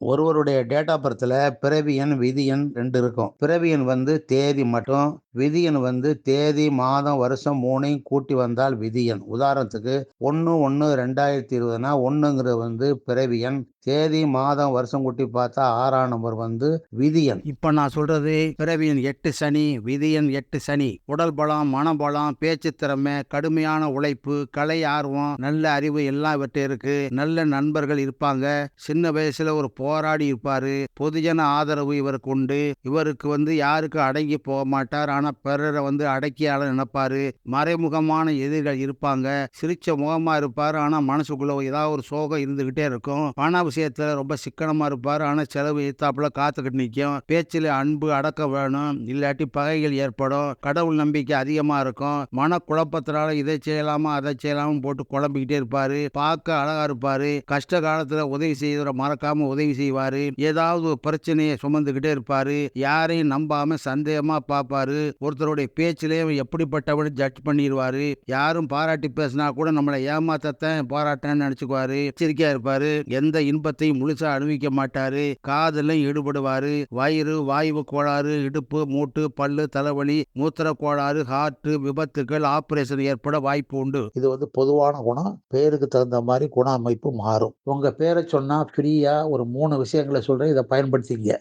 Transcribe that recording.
ஒருவருடைய date of பர்த்ல பிறவி எண், விதி எண் 2 இருக்கும். பிறவி எண் வந்து தேதி மட்டும், விதி எண் வந்து தேதி, மாதம், வருஷம் 3யும் கூட்டி வந்தால் விதி எண். உதாரணத்துக்கு 1/1/2020னா 1ங்கிறது வந்து பிறவி எண். தேதி, மாதம், வருஷம் கூட்டி பார்த்தா 6ஆம் நம்பர் வந்து விதி எண். இப்ப நான் சொல்றது பிறவி எண் 8 சனி, விதி எண் 8 சனி. உடல் பலம், மனபலம், பேச்சு திறமை, கடுமையான உழைப்பு, கலை ஆர்வம், நல்ல அறிவு எல்லாம் இவற்றை இருக்கு. நல்ல நண்பர்கள் இருப்பாங்க. சின்ன வயசுல ஒரு போராடி இருப்பாரு. பொதுஜன ஆதரவு இவருக்கு உண்டு. இவருக்கு வந்து யாருக்கு அடங்கி போக மாட்டார். ஆனா பிறரை வந்து அடக்கியால நினைப்பாரு. மறைமுகமான எதிரிகள் இருப்பாங்க. சிரிச்ச முகமா இருப்பாரு. ஆனா மனசுக்குள்ள ஏதாவது ஒரு சோகம் இருந்துகிட்டே இருக்கும். பண விஷயத்துல ரொம்ப சிக்கனமா இருப்பாரு. ஆனா செலவு எத்தாப்புல காத்துக்கிட்டு நிற்கும். பேச்சில் அன்பு அடக்க வேணும், இல்லாட்டி பகைகள் ஏற்படும். கடவுள் நம்பிக்கை அதிகமா இருக்கும். மன குழப்பத்தினால இதை செய்யலாமா அதை செய்யலாமா போட்டு குழம்பிக்கிட்டே இருப்பாரு. பார்க்க அழகா இருப்பாரு. கஷ்ட காலத்துல உதவி செய்வதை மறக்காம உதவி செய்வாரு. ஏதாவது ஒரு பிரச்சனையை சுமந்துகிட்டே இருப்பாரு. யாரையும் நம்பாம சந்தேகமா பார்ப்பாரு. ஒருத்தருடைய பேச்சிலே எப்படிப்பட்டவனு ஜட்ஜ் பண்ணிடுவாரு. யாரும் பாராட்டி பேசினா கூட நம்மளை ஏமாத்தத்தான் பாராட்டன்னு நினைச்சுக்குவாரு. எச்சரிக்கையா இருப்பாரு. எந்த இன்பத்தையும் முழுசா அனுபவிக்க மாட்டாரு. காதலும் ஈடுபடுவாரு. வயிறு, வாயு கோளாறு, இடுப்பு, மூட்டு, பல்லு, தலைவலி, மூத்திர கோளாறு, ஹார்ட் விபத்துகள், ஆபரேஷன் ஏற்பட வாய்ப்பு உண்டு. இது வந்து பொதுவான குணம். பேருக்கு தகுந்த மாதிரி குண அமைப்பு மாறும். உங்க பேரை சொன்னா ஃப்ரீயா ஒரு 3 விஷயங்களை சொல்றேன். இதை பயன்படுத்திங்க.